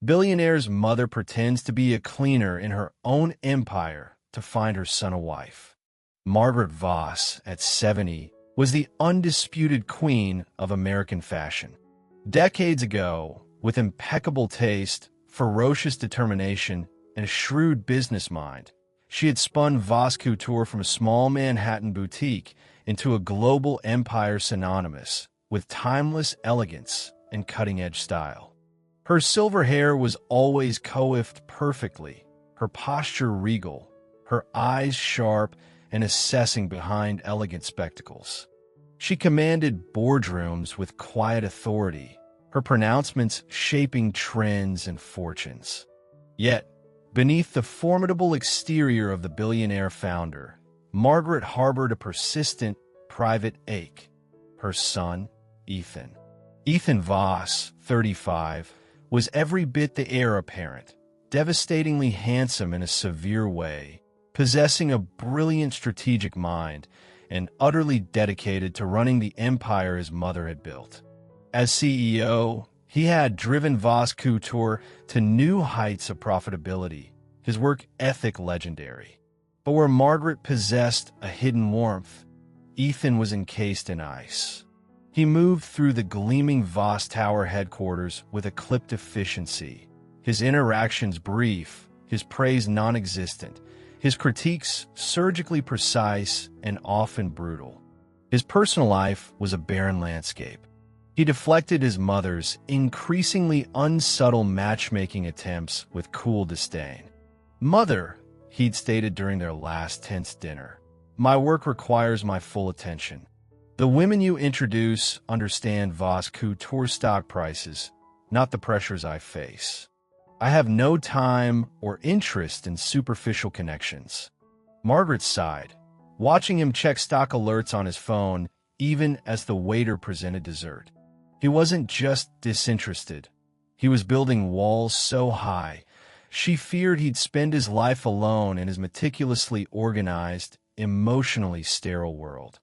Billionaire's mother pretends to be a cleaner in her own empire to find her son a wife. Margaret Voss, at 70, was the undisputed queen of American fashion. Decades ago, with impeccable taste, ferocious determination, and a shrewd business mind, she had spun Voss Couture from a small Manhattan boutique into a global empire synonymous with timeless elegance and cutting-edge style. Her silver hair was always coiffed perfectly, her posture regal, her eyes sharp and assessing behind elegant spectacles. She commanded boardrooms with quiet authority, her pronouncements shaping trends and fortunes. Yet, beneath the formidable exterior of the billionaire founder, Margaret harbored a persistent, private ache. Her son, Ethan. Ethan Voss, 35, was every bit the heir apparent, devastatingly handsome in a severe way, possessing a brilliant strategic mind, and utterly dedicated to running the empire his mother had built. As CEO, he had driven Voss Couture to new heights of profitability, his work ethic legendary. But where Margaret possessed a hidden warmth, Ethan was encased in ice. He moved through the gleaming Voss Tower headquarters with a clipped efficiency, his interactions brief, his praise non-existent, his critiques surgically precise and often brutal. His personal life was a barren landscape. He deflected his mother's increasingly unsubtle matchmaking attempts with cool disdain. "Mother," he'd stated during their last tense dinner, "my work requires my full attention. The women you introduce understand Voss Couture stock prices, not the pressures I face. I have no time or interest in superficial connections." Margaret sighed, watching him check stock alerts on his phone even as the waiter presented dessert. He wasn't just disinterested. He was building walls so high, she feared he'd spend his life alone in his meticulously organized, emotionally sterile world.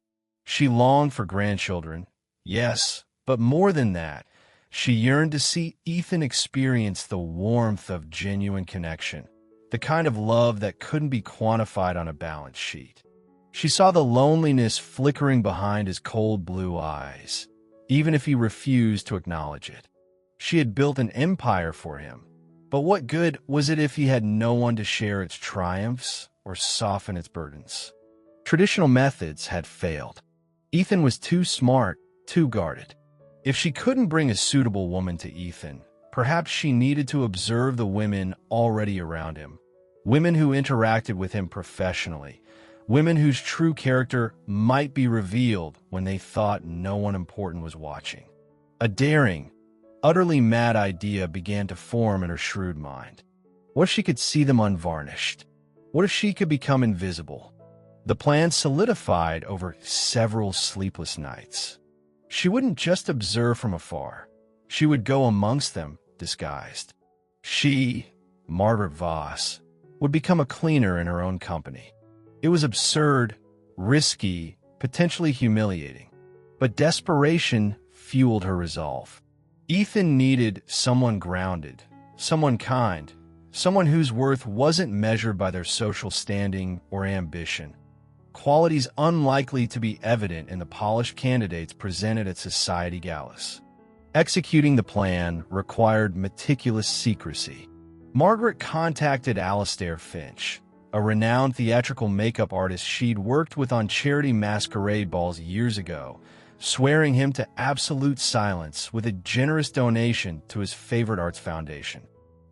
She longed for grandchildren, yes, but more than that, she yearned to see Ethan experience the warmth of genuine connection, the kind of love that couldn't be quantified on a balance sheet. She saw the loneliness flickering behind his cold blue eyes, even if he refused to acknowledge it. She had built an empire for him, but what good was it if he had no one to share its triumphs or soften its burdens? Traditional methods had failed. Ethan was too smart, too guarded. If she couldn't bring a suitable woman to Ethan, perhaps she needed to observe the women already around him, women who interacted with him professionally, women whose true character might be revealed when they thought no one important was watching. A daring, utterly mad idea began to form in her shrewd mind. What if she could see them unvarnished? What if she could become invisible? The plan solidified over several sleepless nights. She wouldn't just observe from afar. She would go amongst them, disguised. She, Margaret Voss, would become a cleaner in her own company. It was absurd, risky, potentially humiliating. But desperation fueled her resolve. Ethan needed someone grounded, someone kind, someone whose worth wasn't measured by their social standing or ambition. Qualities unlikely to be evident in the polished candidates presented at society galas. Executing the plan required meticulous secrecy. Margaret contacted Alastair Finch, a renowned theatrical makeup artist she'd worked with on charity masquerade balls years ago, swearing him to absolute silence with a generous donation to his favorite arts foundation.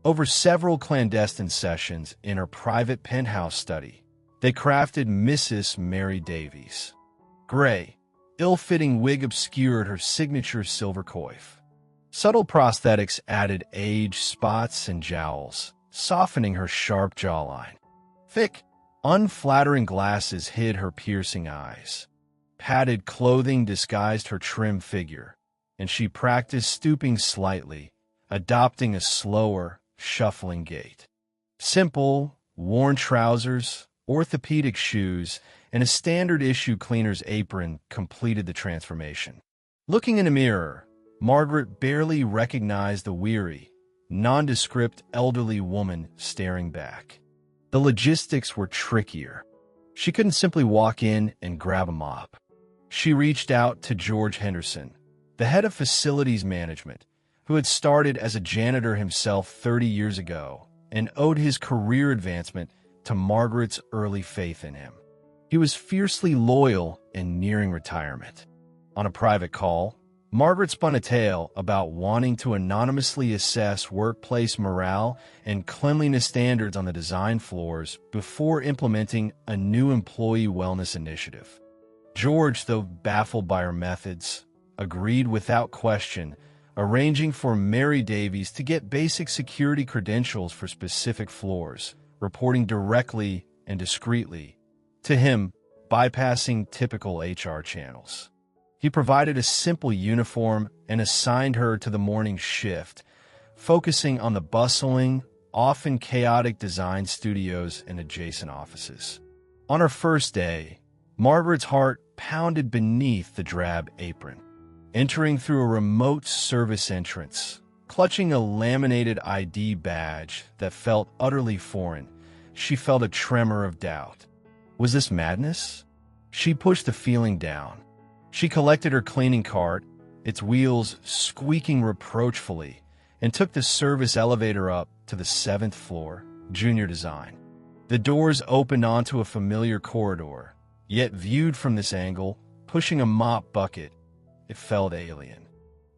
Over several clandestine sessions in her private penthouse study, they crafted Mrs. Mary Davies. Gray, ill-fitting wig obscured her signature silver coif. Subtle prosthetics added age, spots, and jowls, softening her sharp jawline. Thick, unflattering glasses hid her piercing eyes. Padded clothing disguised her trim figure, and she practiced stooping slightly, adopting a slower, shuffling gait. Simple, worn trousers, orthopedic shoes, and a standard-issue cleaner's apron completed the transformation. Looking in a mirror, Margaret barely recognized the weary, nondescript elderly woman staring back. The logistics were trickier. She couldn't simply walk in and grab a mop. She reached out to George Henderson, the head of facilities management, who had started as a janitor himself 30 years ago and owed his career advancement to Margaret's early faith in him. He was fiercely loyal and nearing retirement. On a private call, Margaret spun a tale about wanting to anonymously assess workplace morale and cleanliness standards on the design floors before implementing a new employee wellness initiative. George, though baffled by her methods, agreed without question, arranging for Mary Davies to get basic security credentials for specific floors, reporting directly and discreetly to him, bypassing typical HR channels. He provided a simple uniform and assigned her to the morning shift, focusing on the bustling, often chaotic design studios and adjacent offices. On her first day, Margaret's heart pounded beneath the drab apron. Entering through a remote service entrance, clutching a laminated ID badge that felt utterly foreign, she felt a tremor of doubt. Was this madness? She pushed the feeling down. She collected her cleaning cart, its wheels squeaking reproachfully, and took the service elevator up to the 7th floor, junior design. The doors opened onto a familiar corridor, yet viewed from this angle, pushing a mop bucket, it felt alien.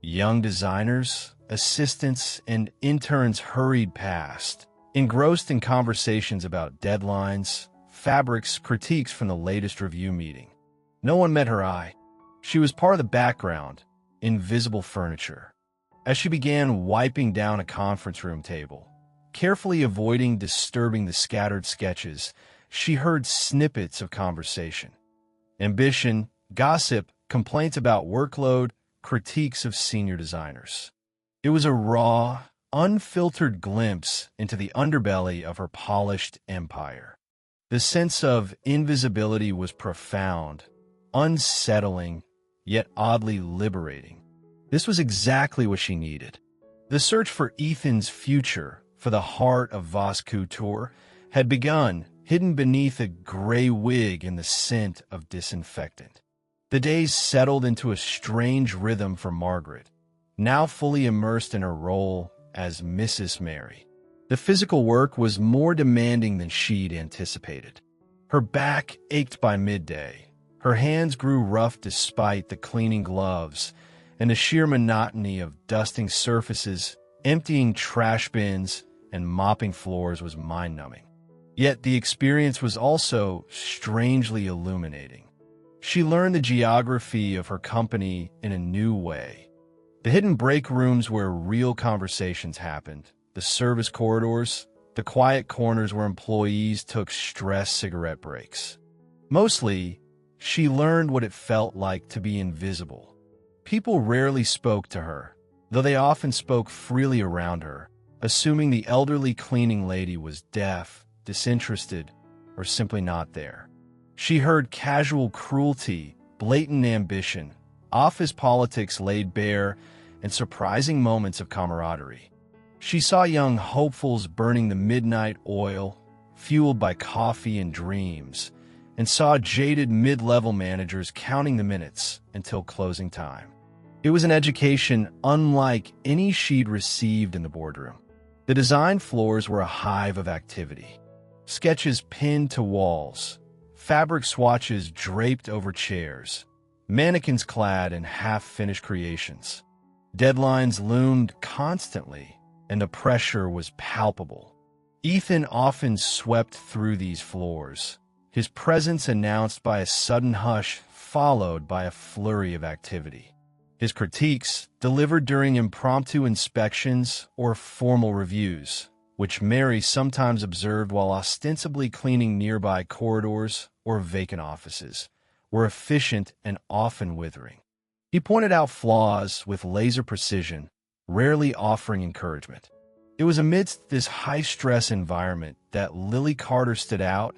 Young designers, assistants, and interns hurried past, engrossed in conversations about deadlines, fabrics, critiques from the latest review meeting. No one met her eye. She was part of the background, invisible furniture. As she began wiping down a conference room table, carefully avoiding disturbing the scattered sketches, she heard snippets of conversation. Ambition, gossip, complaints about workload, critiques of senior designers. It was a raw, unfiltered glimpse into the underbelly of her polished empire. The sense of invisibility was profound, unsettling, yet oddly liberating. This was exactly what she needed. The search for Ethan's future, for the heart of Voss Couture, had begun, hidden beneath a gray wig and the scent of disinfectant. The days settled into a strange rhythm for Margaret, now fully immersed in her role as Mrs. Mary. The physical work was more demanding than she'd anticipated. Her back ached by midday. Her hands grew rough despite the cleaning gloves, and the sheer monotony of dusting surfaces, emptying trash bins, and mopping floors was mind-numbing. Yet the experience was also strangely illuminating. She learned the geography of her company in a new way. The hidden break rooms where real conversations happened, the service corridors, the quiet corners where employees took stressed cigarette breaks. Mostly, she learned what it felt like to be invisible. People rarely spoke to her, though they often spoke freely around her, assuming the elderly cleaning lady was deaf, disinterested, or simply not there. She heard casual cruelty, blatant ambition, office politics laid bare, and surprising moments of camaraderie. She saw young hopefuls burning the midnight oil, fueled by coffee and dreams, and saw jaded mid-level managers counting the minutes until closing time. It was an education unlike any she'd received in the boardroom. The design floors were a hive of activity. Sketches pinned to walls, fabric swatches draped over chairs, mannequins clad in half-finished creations. Deadlines loomed constantly, and the pressure was palpable. Ethan often swept through these floors, his presence announced by a sudden hush followed by a flurry of activity. His critiques, delivered during impromptu inspections or formal reviews, which Mary sometimes observed while ostensibly cleaning nearby corridors or vacant offices, were efficient and often withering. He pointed out flaws with laser precision, rarely offering encouragement. It was amidst this high-stress environment that Lily Carter stood out,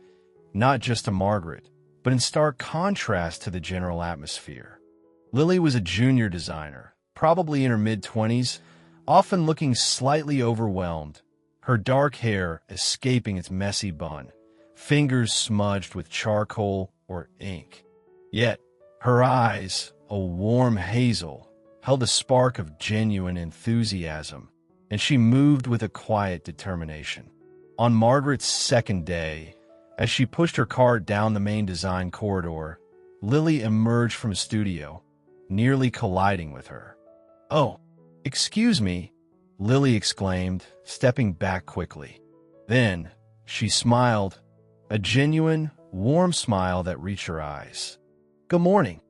not just to Margaret, but in stark contrast to the general atmosphere. Lily was a junior designer, probably in her mid-20s, often looking slightly overwhelmed, her dark hair escaping its messy bun, fingers smudged with charcoal or ink. Yet, her eyes, a warm hazel, held a spark of genuine enthusiasm, and she moved with a quiet determination. On Margaret's second day, as she pushed her cart down the main design corridor, Lily emerged from a studio, nearly colliding with her. "Oh, excuse me," Lily exclaimed, stepping back quickly. Then, she smiled, a genuine, warm smile that reached her eyes. "Good morning.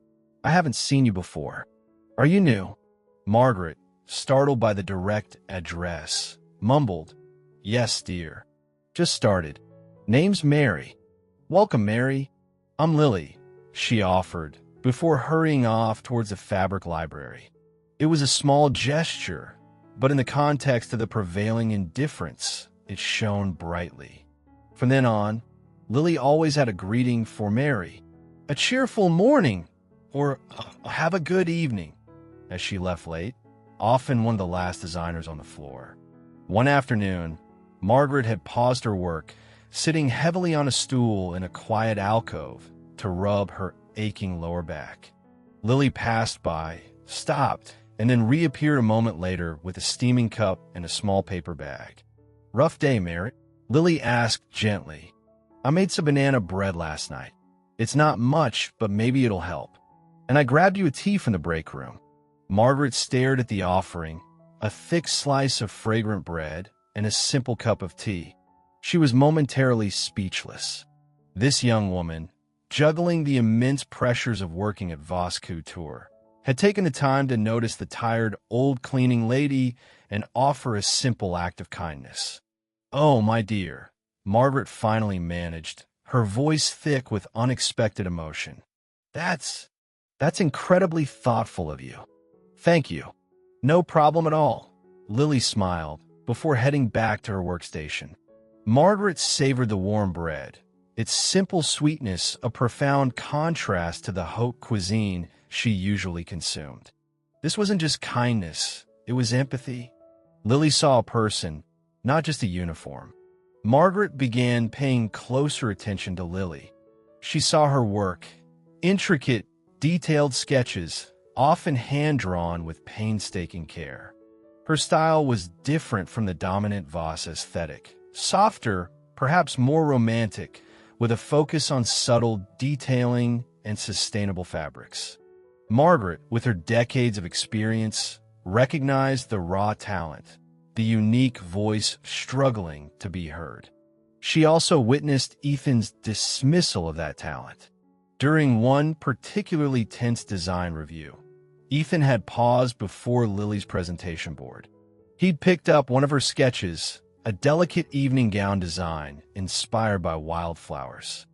I haven't seen you before. Are you new?" Margaret, startled by the direct address, mumbled, "Yes, dear. Just started. Name's Mary." "Welcome, Mary. I'm Lily," she offered, before hurrying off towards the fabric library. It was a small gesture, but in the context of the prevailing indifference, it shone brightly. From then on, Lily always had a greeting for Mary, a cheerful morning, or have a good evening, as she left late, often one of the last designers on the floor. One afternoon, Margaret had paused her work, sitting heavily on a stool in a quiet alcove to rub her aching lower back. Lily passed by, stopped, and then reappeared a moment later with a steaming cup and a small paper bag. "Rough day, Mary?" Lily asked gently. "I made some banana bread last night. It's not much, but maybe it'll help. And I grabbed you a tea from the break room." Margaret stared at the offering, a thick slice of fragrant bread and a simple cup of tea. She was momentarily speechless. This young woman, juggling the immense pressures of working at Voss Couture, had taken the time to notice the tired old cleaning lady and offer a simple act of kindness. "Oh, my dear," Margaret finally managed, her voice thick with unexpected emotion. That's incredibly thoughtful of you. Thank you." "No problem at all," Lily smiled, before heading back to her workstation. Margaret savored the warm bread, its simple sweetness a profound contrast to the haute cuisine she usually consumed. This wasn't just kindness, it was empathy. Lily saw a person, not just a uniform. Margaret began paying closer attention to Lily. She saw her work, intricate, detailed sketches, often hand-drawn with painstaking care. Her style was different from the dominant Voss aesthetic, softer, perhaps more romantic, with a focus on subtle detailing and sustainable fabrics. Margaret, with her decades of experience, recognized the raw talent, the unique voice struggling to be heard. She also witnessed Ethan's dismissal of that talent. During one particularly tense design review, Ethan had paused before Lily's presentation board. He'd picked up one of her sketches, a delicate evening gown design inspired by wildflowers.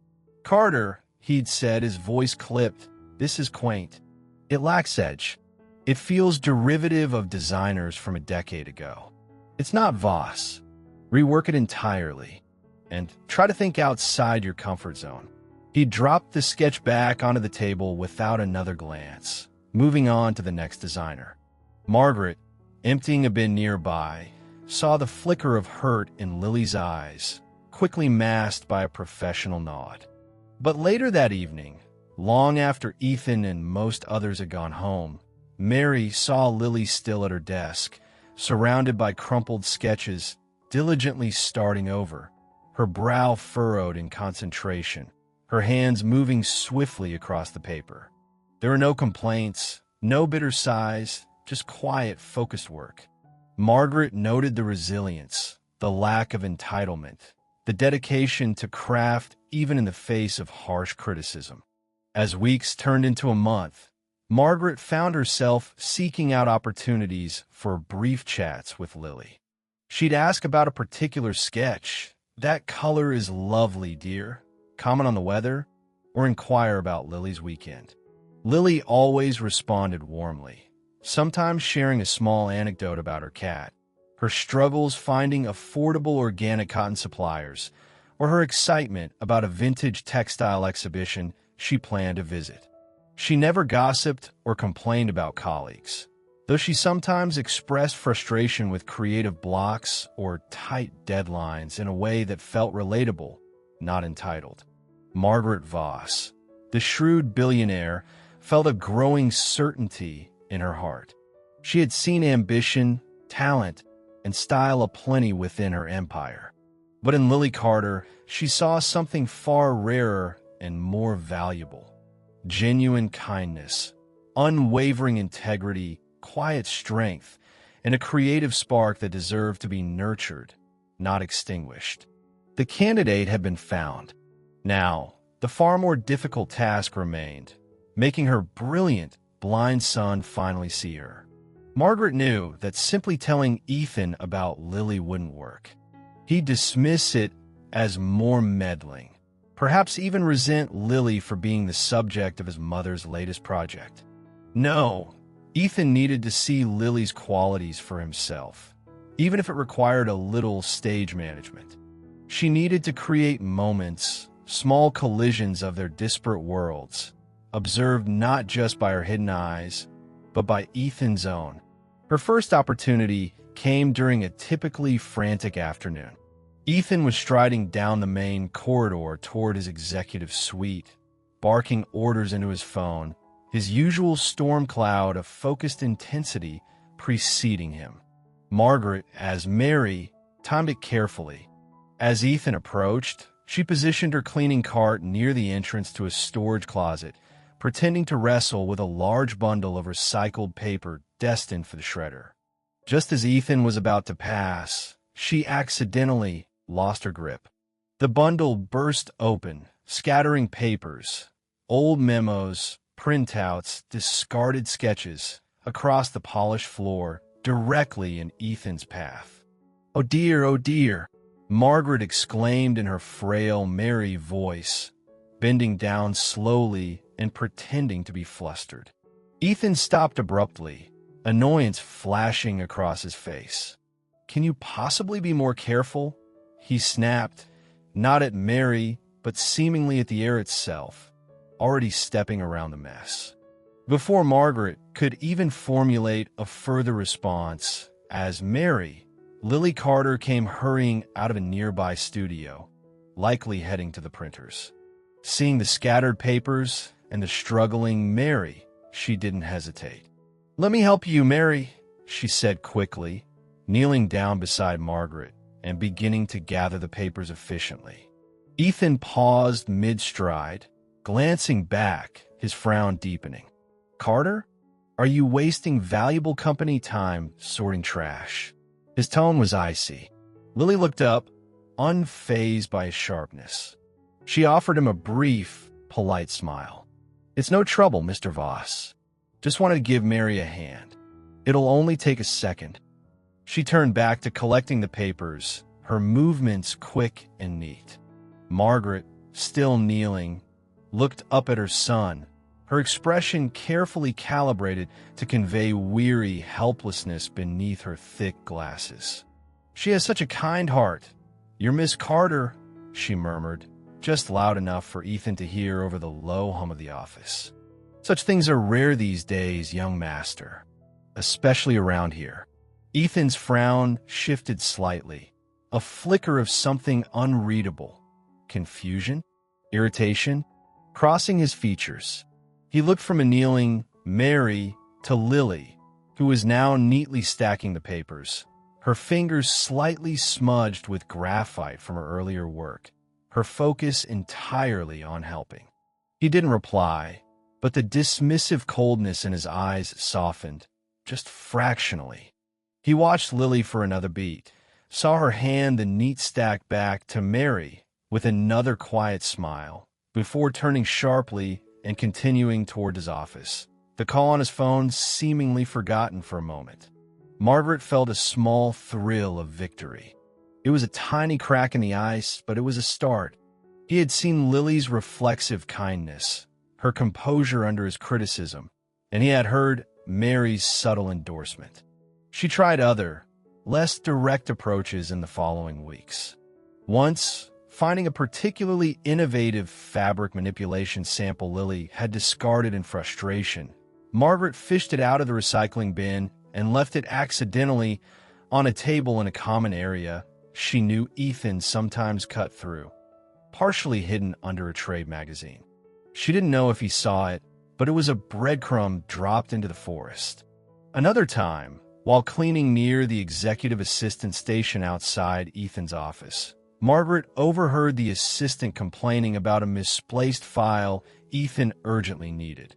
"Carter," he'd said, his voice clipped, "this is quaint. It lacks edge. It feels derivative of designers from a decade ago. It's not Voss. Rework it entirely. And try to think outside your comfort zone." He dropped the sketch back onto the table without another glance, moving on to the next designer. Margaret, emptying a bin nearby, saw the flicker of hurt in Lily's eyes, quickly masked by a professional nod. But later that evening, long after Ethan and most others had gone home, Mary saw Lily still at her desk, surrounded by crumpled sketches, diligently starting over, her brow furrowed in concentration, her hands moving swiftly across the paper. There were no complaints, no bitter sighs, just quiet, focused work. Margaret noted the resilience, the lack of entitlement, the dedication to craft even in the face of harsh criticism. As weeks turned into a month, Margaret found herself seeking out opportunities for brief chats with Lily. She'd ask about a particular sketch. "That color is lovely, dear." Comment on the weather, or inquire about Lily's weekend. Lily always responded warmly, sometimes sharing a small anecdote about her cat, her struggles finding affordable organic cotton suppliers, or her excitement about a vintage textile exhibition she planned to visit. She never gossiped or complained about colleagues. though she sometimes expressed frustration with creative blocks or tight deadlines in a way that felt relatable, not entitled. Margaret Voss, the shrewd billionaire, felt a growing certainty in her heart. She had seen ambition, talent, and style aplenty within her empire. But in Lily Carter, she saw something far rarer and more valuable. Genuine kindness, unwavering integrity, quiet strength, and a creative spark that deserved to be nurtured, not extinguished. The candidate had been found. Now, the far more difficult task remained, making her brilliant, blind son finally see her. Margaret knew that simply telling Ethan about Lily wouldn't work. He'd dismiss it as more meddling, perhaps even resent Lily for being the subject of his mother's latest project. No, Ethan needed to see Lily's qualities for himself, even if it required a little stage management. She needed to create moments, small collisions of their disparate worlds, observed not just by her hidden eyes, but by Ethan's own. Her first opportunity came during a typically frantic afternoon. Ethan was striding down the main corridor toward his executive suite, barking orders into his phone, his usual storm cloud of focused intensity preceding him. Margaret, as Mary, timed it carefully. As Ethan approached, she positioned her cleaning cart near the entrance to a storage closet, pretending to wrestle with a large bundle of recycled paper destined for the shredder. Just as Ethan was about to pass, she accidentally lost her grip. The bundle burst open, scattering papers, old memos, printouts, discarded sketches across the polished floor directly in Ethan's path. Oh dear, Margaret exclaimed in her frail, merry voice, bending down slowly and pretending to be flustered. Ethan stopped abruptly, annoyance flashing across his face. "Can you possibly be more careful?" he snapped, not at Mary, but seemingly at the air itself, already stepping around the mess. Before Margaret could even formulate a further response, as Mary, Lily Carter came hurrying out of a nearby studio, likely heading to the printers. Seeing the scattered papers and the struggling Mary, she didn't hesitate. "Let me help you, Mary," she said quickly, kneeling down beside Margaret and beginning to gather the papers efficiently. Ethan paused mid-stride, glancing back, his frown deepening. "Carter, are you wasting valuable company time sorting trash?" His tone was icy. Lily looked up, unfazed by his sharpness. She offered him a brief, polite smile. "It's no trouble, Mr. Voss. Just wanted to give Mary a hand. It'll only take a second." She turned back to collecting the papers, her movements quick and neat. Margaret, still kneeling, looked up at her son, her expression carefully calibrated to convey weary helplessness beneath her thick glasses. "She has such a kind heart. You're Miss Carter," she murmured, just loud enough for Ethan to hear over the low hum of the office. "Such things are rare these days, young master, especially around here." Ethan's frown shifted slightly, a flicker of something unreadable. Confusion? Irritation? Crossing his features. He looked from a kneeling Mary to Lily, who was now neatly stacking the papers, her fingers slightly smudged with graphite from her earlier work, her focus entirely on helping. He didn't reply, but the dismissive coldness in his eyes softened, just fractionally. He watched Lily for another beat, saw her hand the neat stack back to Mary with another quiet smile, before turning sharply and continuing toward his office, the call on his phone seemingly forgotten for a moment. Margaret felt a small thrill of victory. It was a tiny crack in the ice, but it was a start. He had seen Lily's reflexive kindness, her composure under his criticism, and he had heard Mary's subtle endorsement. She tried other, less direct approaches in the following weeks. Once, finding a particularly innovative fabric manipulation sample Lily had discarded in frustration, Margaret fished it out of the recycling bin and left it accidentally on a table in a common area she knew Ethan sometimes cut through, partially hidden under a trade magazine. She didn't know if he saw it, but it was a breadcrumb dropped into the forest. Another time, while cleaning near the executive assistant station outside Ethan's office, Margaret overheard the assistant complaining about a misplaced file Ethan urgently needed.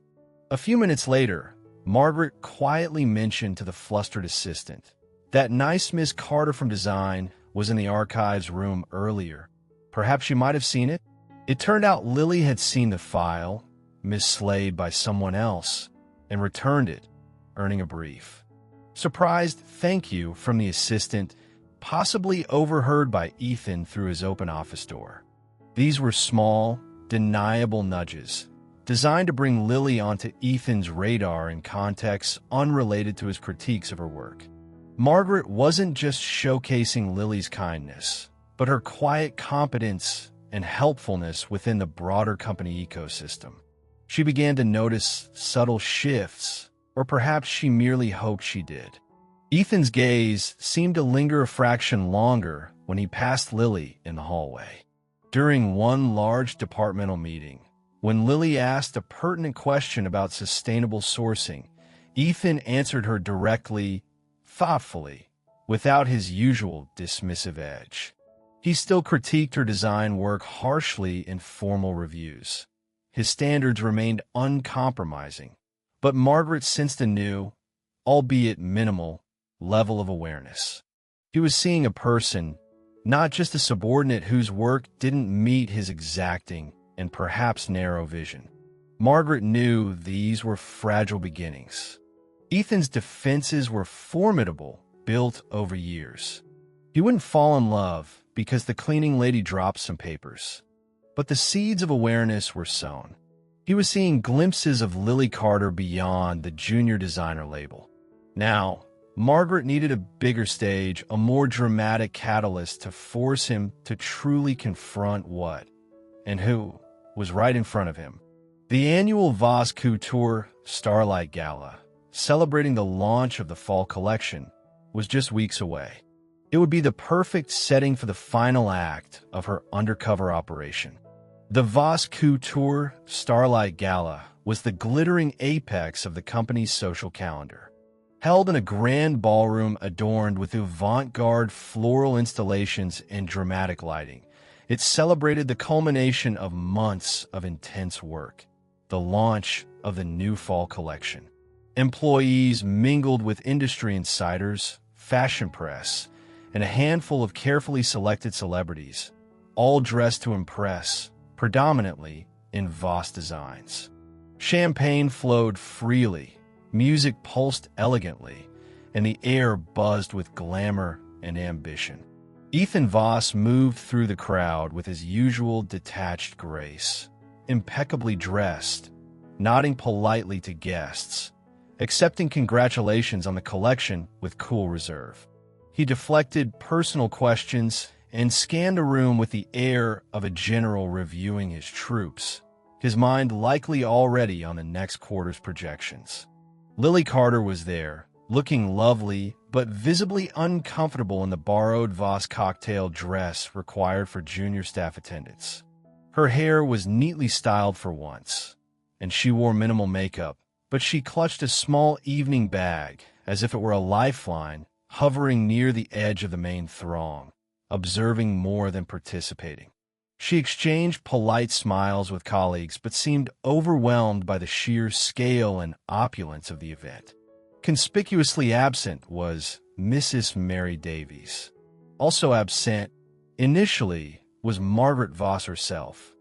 A few minutes later, Margaret quietly mentioned to the flustered assistant that nice Miss Carter from design was in the archives room earlier. Perhaps she might have seen it? It turned out Lily had seen the file, mislaid by someone else, and returned it, earning a brief. Surprised thank you from the assistant, possibly overheard by Ethan through his open office door. These were small, deniable nudges, designed to bring Lily onto Ethan's radar in contexts unrelated to his critiques of her work. Margaret wasn't just showcasing Lily's kindness, but her quiet competence and helpfulness within the broader company ecosystem. She began to notice subtle shifts, or perhaps she merely hoped she did. Ethan's gaze seemed to linger a fraction longer when he passed Lily in the hallway. During one large departmental meeting, when Lily asked a pertinent question about sustainable sourcing, Ethan answered her directly, thoughtfully, without his usual dismissive edge. He still critiqued her design work harshly in formal reviews. His standards remained uncompromising, but Margaret sensed a new, albeit minimal, level of awareness. He was seeing a person, not just a subordinate whose work didn't meet his exacting and perhaps narrow vision. Margaret knew these were fragile beginnings. Ethan's defenses were formidable, built over years. He wouldn't fall in love because the cleaning lady dropped some papers, but the seeds of awareness were sown. He was seeing glimpses of Lily Carter beyond the junior designer label. Now, Margaret needed a bigger stage, a more dramatic catalyst to force him to truly confront what and who was right in front of him. The annual Voss Couture Starlight Gala, celebrating the launch of the fall collection, was just weeks away. It would be the perfect setting for the final act of her undercover operation. The Voss Couture Starlight Gala was the glittering apex of the company's social calendar. Held in a grand ballroom adorned with avant-garde floral installations and dramatic lighting, it celebrated the culmination of months of intense work, the launch of the new fall collection. Employees mingled with industry insiders, fashion press, and a handful of carefully selected celebrities, all dressed to impress, predominantly in Voss designs. Champagne flowed freely, music pulsed elegantly, and the air buzzed with glamour and ambition. Ethan Voss moved through the crowd with his usual detached grace, impeccably dressed, nodding politely to guests, accepting congratulations on the collection with cool reserve. He deflected personal questions and scanned a room with the air of a general reviewing his troops, his mind likely already on the next quarter's projections. Lily Carter was there, looking lovely but visibly uncomfortable in the borrowed Voss cocktail dress required for junior staff attendance. Her hair was neatly styled for once, and she wore minimal makeup, but she clutched a small evening bag as if it were a lifeline, hovering near the edge of the main throng, observing more than participating. She exchanged polite smiles with colleagues but seemed overwhelmed by the sheer scale and opulence of the event. Conspicuously absent was Mrs. Mary Davies. Also absent, initially, was Margaret Voss herself.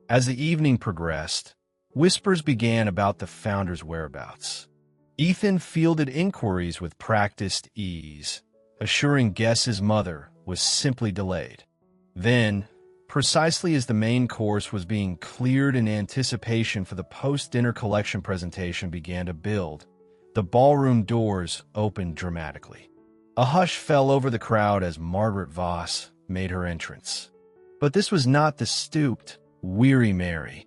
As the evening progressed, whispers began about the founder's whereabouts. Ethan fielded inquiries with practiced ease, assuring guests his mother was simply delayed. Then, precisely as the main course was being cleared in anticipation for the post-dinner collection presentation began to build, the ballroom doors opened dramatically. A hush fell over the crowd as Margaret Voss made her entrance. But this was not the stooped, weary Mary.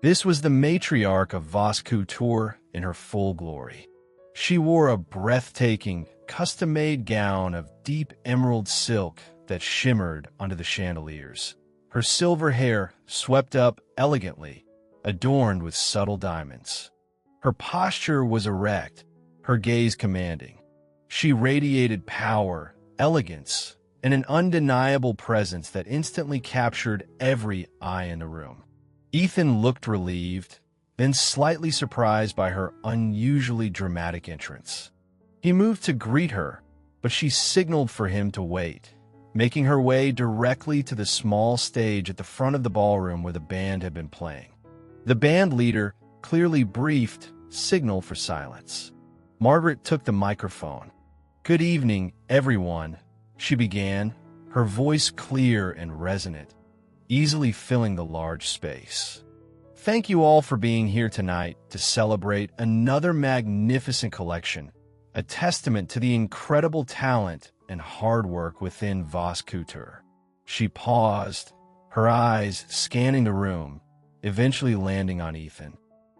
This was the matriarch of Voss Couture in her full glory. She wore a breathtaking, custom-made gown of deep emerald silk that shimmered under the chandeliers. Her silver hair swept up elegantly, adorned with subtle diamonds. Her posture was erect, her gaze commanding. She radiated power, elegance, and an undeniable presence that instantly captured every eye in the room. Ethan looked relieved, then slightly surprised by her unusually dramatic entrance. He moved to greet her, but she signaled for him to wait, making her way directly to the small stage at the front of the ballroom where the band had been playing. The band leader, clearly briefed, signaled for silence. Margaret took the microphone. "Good evening, everyone," she began, her voice clear and resonant, easily filling the large space. "Thank you all for being here tonight to celebrate another magnificent collection, a testament to the incredible talent and hard work within Vos Couture." She paused, her eyes scanning the room, eventually landing on Ethan.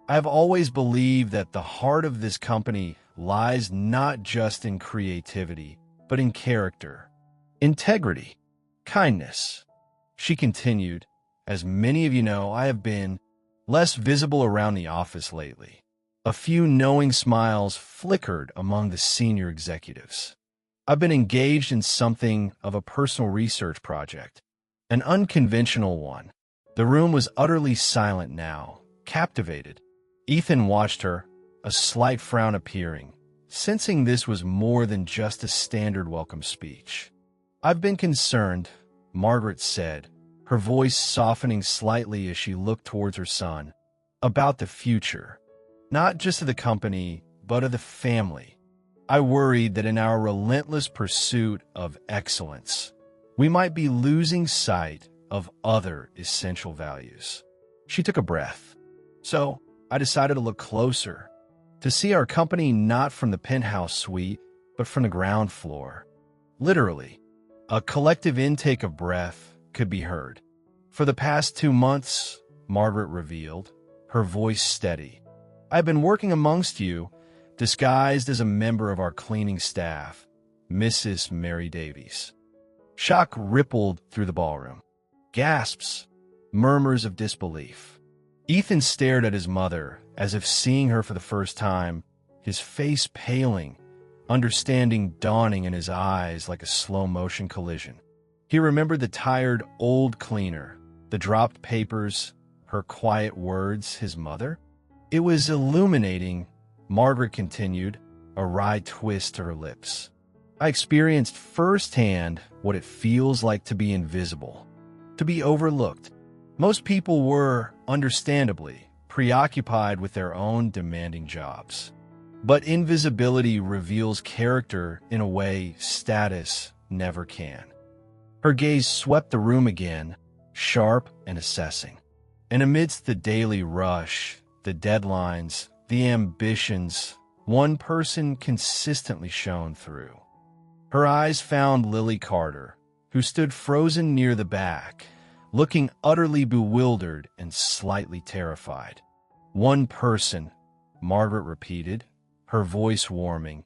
"I've always believed that the heart of this company lies not just in creativity, but in character, integrity, kindness." She continued, "As many of you know, I have been less visible around the office lately." A few knowing smiles flickered among the senior executives. "I've been engaged in something of a personal research project, an unconventional one." The room was utterly silent now, captivated. Ethan watched her, a slight frown appearing, sensing this was more than just a standard welcome speech. "I've been concerned," Margaret said, her voice softening slightly as she looked towards her son, "about the future, not just of the company, but of the family. I worried that in our relentless pursuit of excellence, we might be losing sight of other essential values." She took a breath. "So I decided to look closer, to see our company not from the penthouse suite, but from the ground floor." Literally, a collective intake of breath could be heard. "For the past 2 months," Margaret revealed, her voice steady, "I've been working amongst you, disguised as a member of our cleaning staff, Mrs. Mary Davies." Shock rippled through the ballroom. Gasps, murmurs of disbelief. Ethan stared at his mother, as if seeing her for the first time, his face paling, understanding dawning in his eyes like a slow-motion collision. He remembered the tired old cleaner, the dropped papers, her quiet words, his mother. It was illuminating, Margaret continued, a wry twist to her lips. "I experienced firsthand what it feels like to be invisible, to be overlooked. Most people were, understandably, preoccupied with their own demanding jobs. But invisibility reveals character in a way status never can." Her gaze swept the room again, sharp and assessing. And amidst the daily rush, the deadlines, the ambitions, one person consistently shone through. Her eyes found Lily Carter, who stood frozen near the back, looking utterly bewildered and slightly terrified. "One person," Margaret repeated, her voice warming,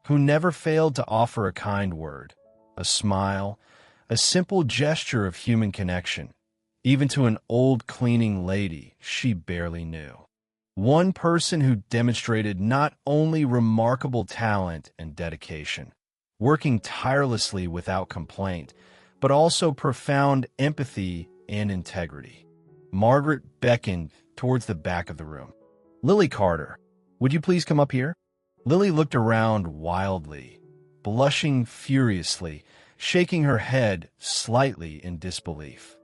"who never failed to offer a kind word, a smile, a simple gesture of human connection, even to an old cleaning lady she barely knew. One person who demonstrated not only remarkable talent and dedication, working tirelessly without complaint, but also profound empathy and integrity." Margaret beckoned towards the back of the room. "Lily Carter, would you please come up here?" Lily looked around wildly, blushing furiously, shaking her head slightly in disbelief.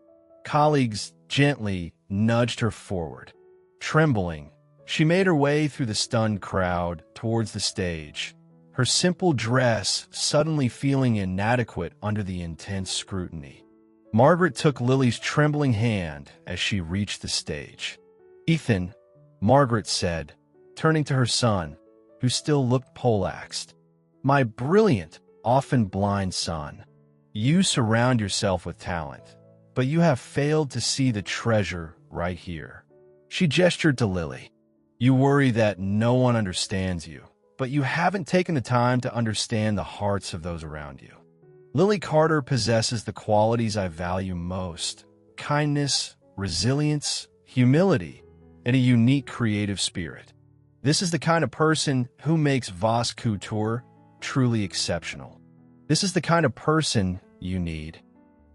Colleagues gently nudged her forward. Trembling, she made her way through the stunned crowd towards the stage, her simple dress suddenly feeling inadequate under the intense scrutiny. Margaret took Lily's trembling hand as she reached the stage. "Ethan," Margaret said, turning to her son, who still looked poleaxed, "my brilliant, often blind son, you surround yourself with talent, but you have failed to see the treasure right here." She gestured to Lily. You worry that no one understands you, but you haven't taken the time to understand the hearts of those around you. Lily Carter possesses the qualities I value most: kindness, resilience, humility, and a unique creative spirit. This is the kind of person who makes Vos Couture truly exceptional. This is the kind of person you need.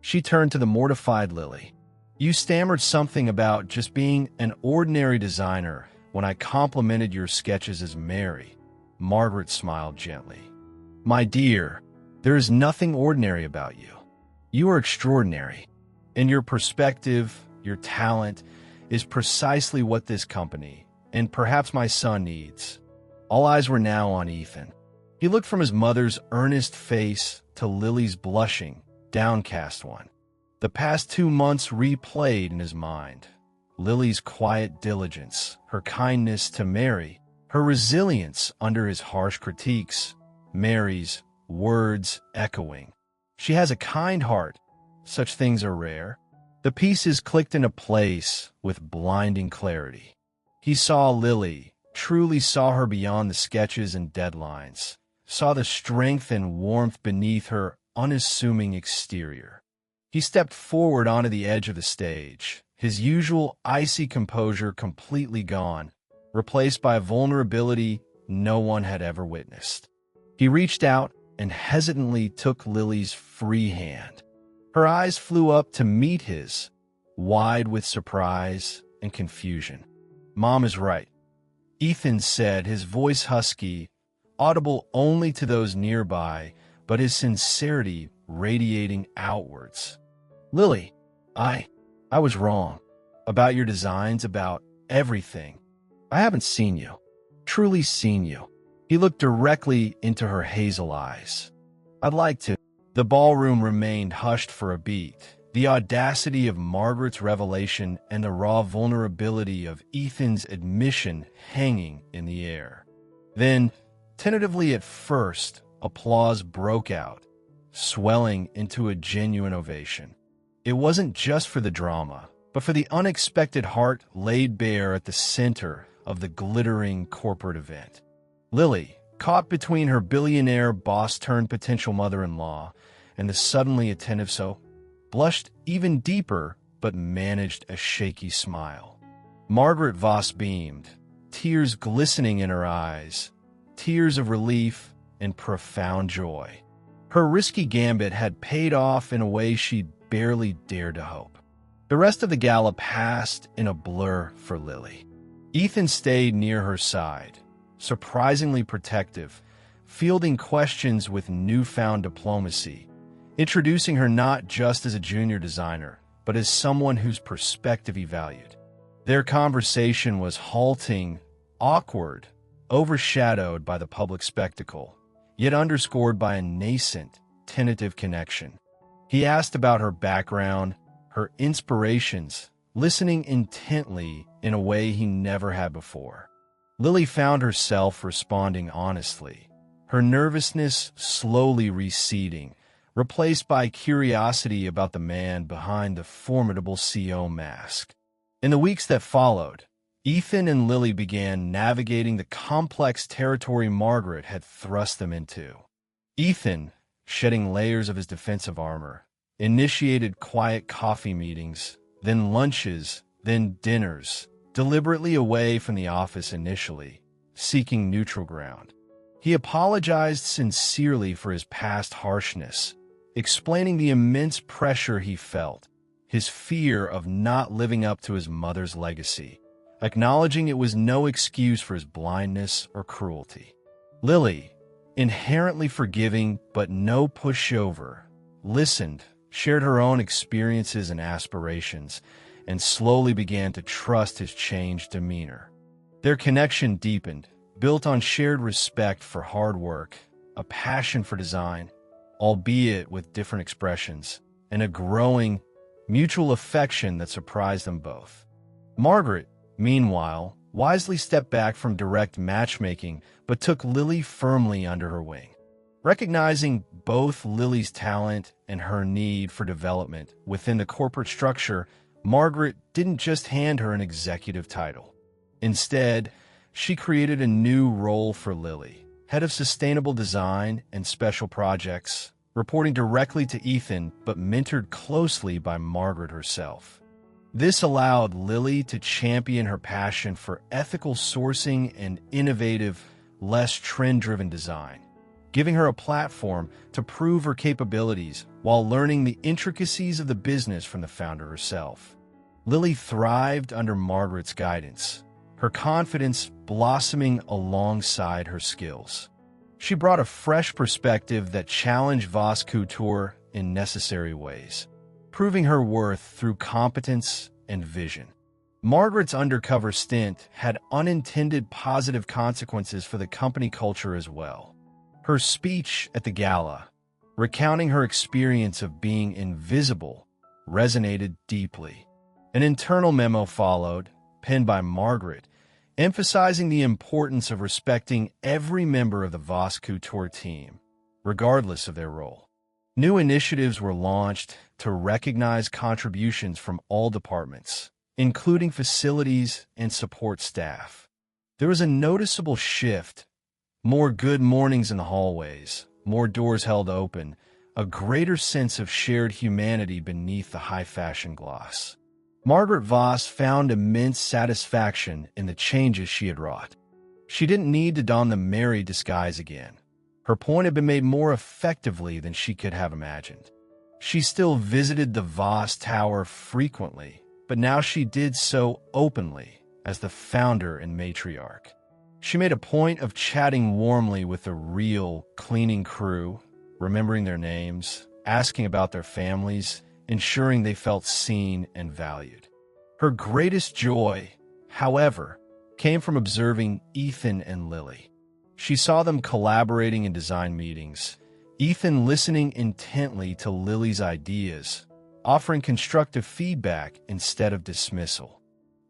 She turned to the mortified Lily. You stammered something about just being an ordinary designer when I complimented your sketches as Mary. Margaret smiled gently. My dear, there is nothing ordinary about you. You are extraordinary. And your perspective, your talent, is precisely what this company, and perhaps my son, needs. All eyes were now on Ethan. He looked from his mother's earnest face to Lily's blushing, downcast one. The past 2 months replayed in his mind. Lily's quiet diligence, her kindness to Mary, her resilience under his harsh critiques, Mary's words echoing. She has a kind heart. Such things are rare. The pieces clicked into place with blinding clarity. He saw Lily, truly saw her beyond the sketches and deadlines, saw the strength and warmth beneath her unassuming exterior. He stepped forward onto the edge of the stage, his usual icy composure completely gone, replaced by a vulnerability no one had ever witnessed. He reached out and hesitantly took Lily's free hand. Her eyes flew up to meet his, wide with surprise and confusion. Mom is right, Ethan said, his voice husky, audible only to those nearby, but his sincerity radiating outwards. Lily, I was wrong. About your designs, about everything. I haven't seen you. Truly seen you. He looked directly into her hazel eyes. I'd like to. The ballroom remained hushed for a beat. The audacity of Margaret's revelation and the raw vulnerability of Ethan's admission hanging in the air. Then, tentatively at first, applause broke out, swelling into a genuine ovation. It wasn't just for the drama, but for the unexpected heart laid bare at the center of the glittering corporate event. Lily, caught between her billionaire boss-turned-potential mother-in-law and the suddenly attentive so, blushed even deeper but managed a shaky smile. Margaret Voss beamed, tears glistening in her eyes, tears of relief and profound joy. Her risky gambit had paid off in a way she barely dared to hope. The rest of the gala passed in a blur for Lily. Ethan stayed near her side, surprisingly protective, fielding questions with newfound diplomacy, introducing her not just as a junior designer, but as someone whose perspective he valued. Their conversation was halting, awkward, overshadowed by the public spectacle, yet underscored by a nascent, tentative connection. He asked about her background, her inspirations, listening intently in a way he never had before. Lily found herself responding honestly, her nervousness slowly receding, replaced by curiosity about the man behind the formidable CEO mask. In the weeks that followed, Ethan and Lily began navigating the complex territory Margaret had thrust them into. Ethan, shedding layers of his defensive armor, initiated quiet coffee meetings, then lunches, then dinners, deliberately away from the office initially, seeking neutral ground. He apologized sincerely for his past harshness, explaining the immense pressure he felt, his fear of not living up to his mother's legacy, acknowledging it was no excuse for his blindness or cruelty. Lily, inherently forgiving but no pushover, listened, shared her own experiences and aspirations, and slowly began to trust his changed demeanor. Their connection deepened, built on shared respect for hard work, a passion for design, albeit with different expressions, and a growing, mutual affection that surprised them both. Margaret, meanwhile, wisely stepped back from direct matchmaking but took Lily firmly under her wing. Recognizing both Lily's talent and her need for development within the corporate structure, Margaret didn't just hand her an executive title. Instead, She created a new role for Lily, head of sustainable design and special projects, reporting directly to Ethan but mentored closely by Margaret herself. This allowed Lily to champion her passion for ethical sourcing and innovative, less trend-driven design, giving her a platform to prove her capabilities while learning the intricacies of the business from the founder herself. Lily thrived under Margaret's guidance, her confidence blossoming alongside her skills. She brought a fresh perspective that challenged Voss Couture in necessary ways, proving her worth through competence and vision. Margaret's undercover stint had unintended positive consequences for the company culture as well. Her speech at the gala, recounting her experience of being invisible, resonated deeply. An internal memo followed, penned by Margaret, emphasizing the importance of respecting every member of the Voss Couture team, regardless of their role. New initiatives were launched to recognize contributions from all departments, including facilities and support staff. There was a noticeable shift: more good mornings in the hallways, more doors held open, a greater sense of shared humanity beneath the high-fashion gloss. Margaret Voss found immense satisfaction in the changes she had wrought. She didn't need to don the merry disguise again. Her point had been made more effectively than she could have imagined. She still visited the Voss Tower frequently, but now she did so openly as the founder and matriarch. She made a point of chatting warmly with the real cleaning crew, remembering their names, asking about their families, ensuring they felt seen and valued. Her greatest joy, however, came from observing Ethan and Lily. She saw them collaborating in design meetings, Ethan listening intently to Lily's ideas, offering constructive feedback instead of dismissal.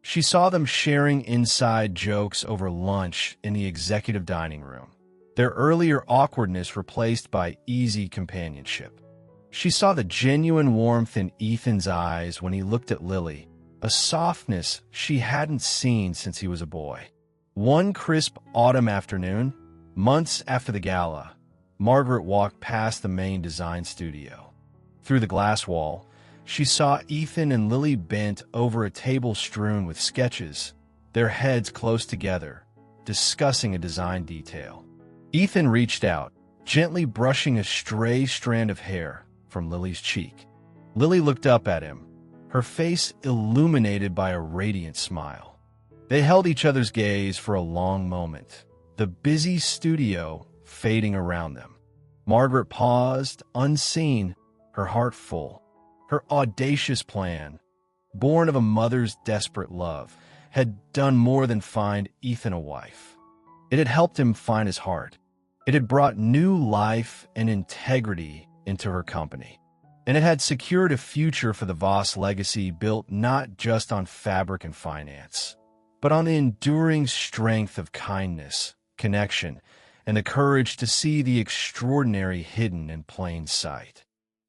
She saw them sharing inside jokes over lunch in the executive dining room, their earlier awkwardness replaced by easy companionship. She saw the genuine warmth in Ethan's eyes when he looked at Lily, a softness she hadn't seen since he was a boy. One crisp autumn afternoon, months after the gala, Margaret walked past the main design studio. Through the glass wall, she saw Ethan and Lily bent over a table strewn with sketches, their heads close together, discussing a design detail. Ethan reached out, gently brushing a stray strand of hair from Lily's cheek. Lily looked up at him, her face illuminated by a radiant smile. They held each other's gaze for a long moment, the busy studio fading around them. Margaret paused, unseen, her heart full. Her audacious plan, born of a mother's desperate love, had done more than find Ethan a wife. It had helped him find his heart. It had brought new life and integrity into her company. And it had secured a future for the Voss legacy built not just on fabric and finance, but on the enduring strength of kindness, connection, and the courage to see the extraordinary hidden in plain sight.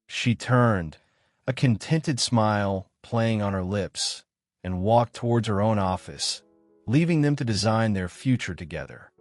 She turned, a contented smile playing on her lips, and walked towards her own office, leaving them to design their future together.